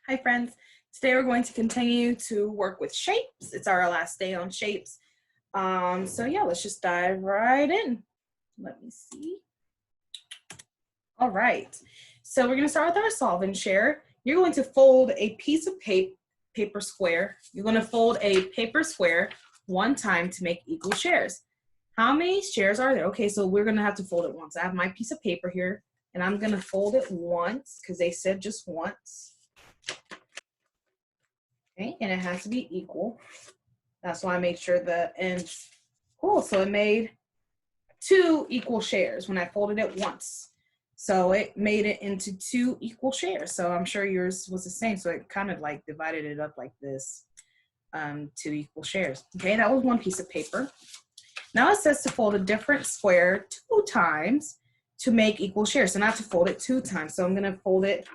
Hi friends, today we're going to continue to work with shapes. It's our last day on shapes. So yeah, let's just dive right in. Let me see. All right, so we're gonna start with our solve and share. You're going to fold a piece of paper square. You're gonna fold a paper square one time to make equal shares. How many shares are there? Okay, so we're gonna have to fold it once. I have my piece of paper here and I'm gonna fold it once because they said just once. Okay, and it has to be equal. That's why I made sure the ends. Cool, so it made 2 equal shares when I folded it once. So it made it into 2 equal shares. So I'm sure yours was the same. So it kind of like divided it up like this, 2 equal shares. Okay, that was one piece of paper. Now it says to fold a different square 2 times to make equal shares. So not to fold it 2 times. So I'm gonna fold it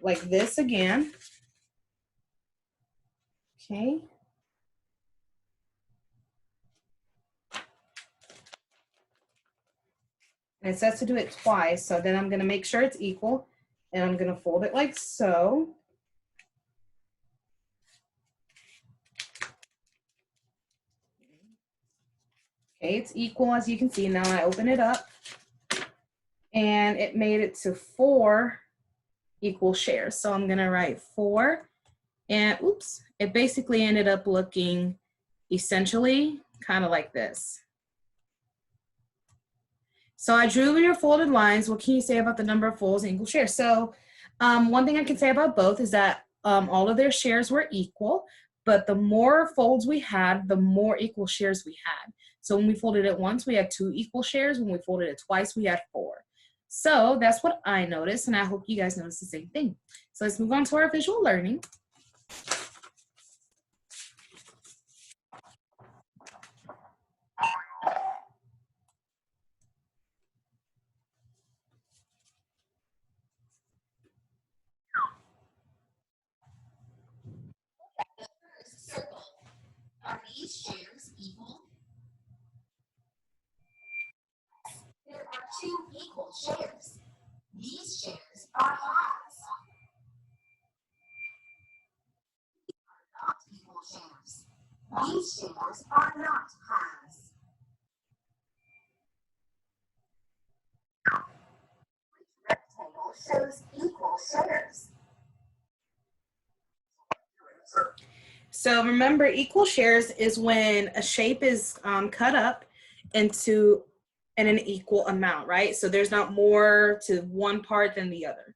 like this again. Okay. And it says to do it twice, so then I'm gonna make sure it's equal, and I'm gonna fold it like so. Okay, it's equal as you can see. Now I open it up, and it made it to 4 equal shares. So I'm gonna write 4, and oops, it basically ended up looking essentially kind of like this. So I drew your folded lines. What can you say about the number of folds and equal shares? So one thing I can say about both is that all of their shares were equal, but the more folds we had, the more equal shares we had. So when we folded it once, we had 2 equal shares. When we folded it twice, we had 4. So that's what I noticed, and I hope you guys notice the same thing. So let's move on to our visual learning. Circle. Are these shares equal? There are 2 equal shares. These shares are halves. Not equal shares. These shares are not halves. Which rectangle shows equal shares? So remember, equal shares is when a shape is cut up into an equal amount, right? So there's not more to one part than the other.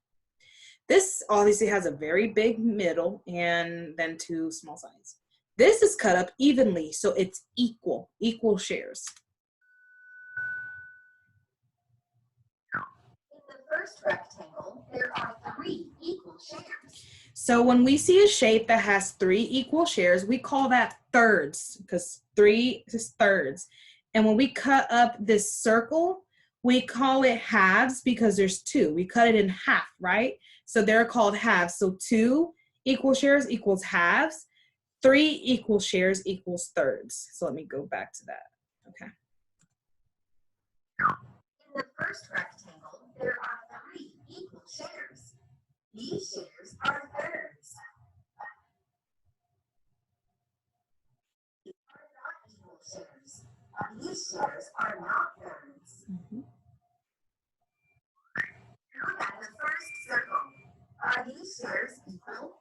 This obviously has a very big middle and then 2 small sides. This is cut up evenly, so it's equal shares. In the first rectangle, there are 3 equal shares. So when we see a shape that has 3 equal shares, we call that thirds because 3 is thirds. And when we cut up this circle, we call it halves because there's 2. We cut it in half, right? So they're called halves. So 2 equal shares equals halves. 3 equal shares equals thirds. So let me go back to that. Okay. In the first rectangle, there are 3 equal shares. These shares are thirds. These are not equal shares. These shares are not thirds. Look at the first circle. Are these shares equal?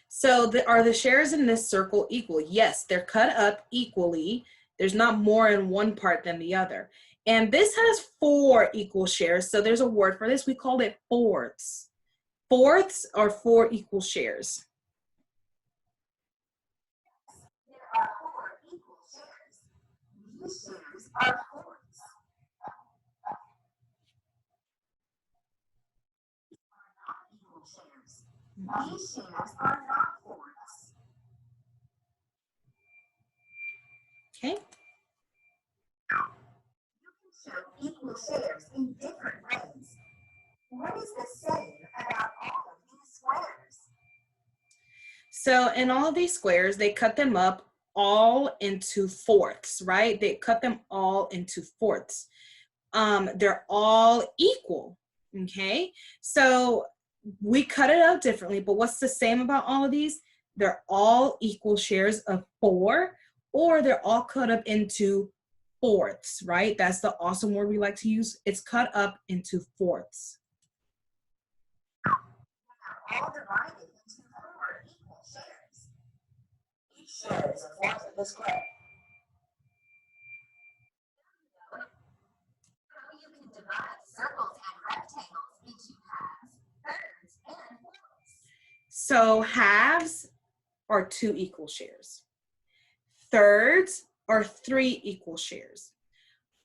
So are the shares in this circle equal? Yes, they're cut up equally. There's not more in one part than the other. And this has 4 equal shares. So there's a word for this. We call it fourths. Fourths are 4 equal shares. There are 4 equal shares. These shares are fourths. These are not equal shares. These shares are not fourths. Okay. You can show equal shares in different ways. What is the same about all of these squares? So in all of these squares, they cut them up all into fourths, right? They cut them all into fourths. They're all equal. Okay, so we cut it out differently, but what's the same about all of these? They're all equal shares of 4, or they're all cut up into fourths, right? That's the awesome word we like to use. It's cut up into fourths. All divided into 4 equal shares. Each share is a fourth of the square. How you can divide circles and rectangles into halves, thirds, and fourths. So halves are 2 equal shares. Thirds are 3 equal shares.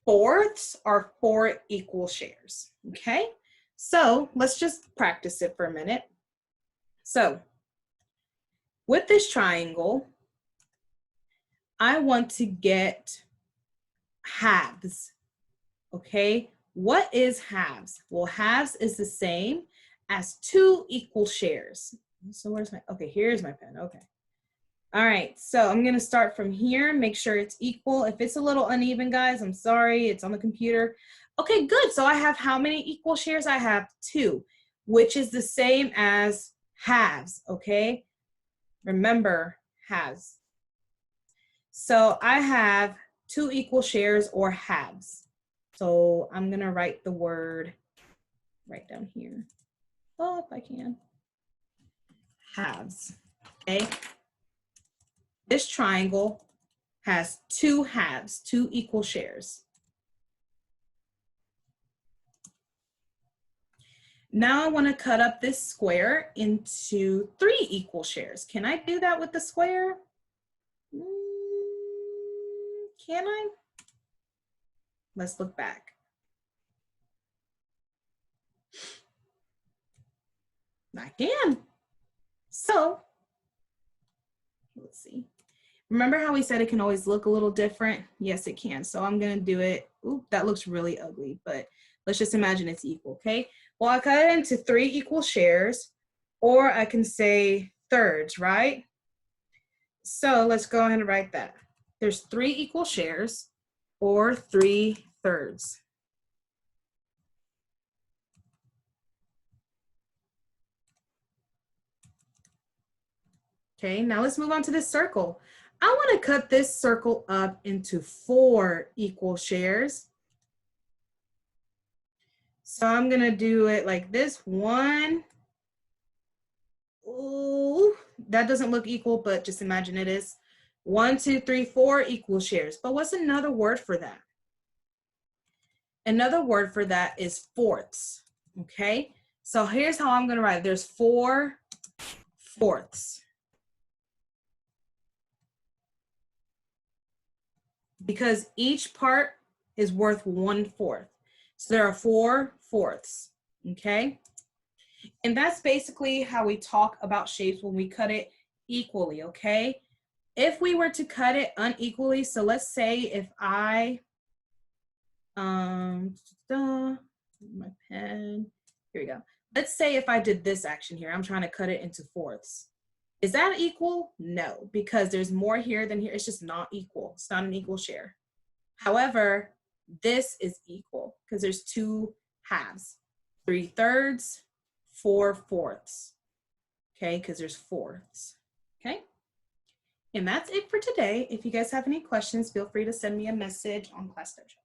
Fourths are 4 equal shares. Okay, so let's just practice it for a minute. So with this triangle, I want to get halves. Okay, what is halves? Well, halves is the same as 2 equal shares. So where's my, okay, here's my pen. Okay. All right, so I'm gonna start from here, make sure it's equal. If it's a little uneven, guys, I'm sorry, it's on the computer. Okay, good, so I have how many equal shares? I have 2, which is the same as halves, okay? Remember, halves. So I have 2 equal shares or halves. So I'm gonna write the word right down here. Oh, if I can. Halves, okay? This triangle has 2 halves, 2 equal shares. Now I want to cut up this square into 3 equal shares. Can I do that with the square? Can I? Let's look back. I can. So, let's see. Remember how we said it can always look a little different? Yes, it can. So I'm going to do it. Ooh, that looks really ugly, but let's just imagine it's equal, okay? Well, I cut it into 3 equal shares, or I can say thirds, right? So let's go ahead and write that. There's 3 equal shares, or 3 thirds. Okay, now let's move on to this circle. I want to cut this circle up into 4 equal shares. So I'm going to do it like this. 1. Ooh, that doesn't look equal, but just imagine it is. 1, 2, 3, 4 equal shares. But what's another word for that? Another word for that is fourths. Okay, so here's how I'm going to write it. There's 4 fourths. Because each part is worth 1/4. So there are 4 fourths, okay? And that's basically how we talk about shapes when we cut it equally, okay? If we were to cut it unequally, so let's say if I, my pen, here we go. Let's say if I did this action here, I'm trying to cut it into fourths. Is that equal? No, because there's more here than here. It's just not equal. It's not an equal share. However, this is equal because there's 2 halves, 3 thirds, 4 fourths. Okay, because there's fourths. Okay, and that's it for today. If you guys have any questions, feel free to send me a message on Class Dojo.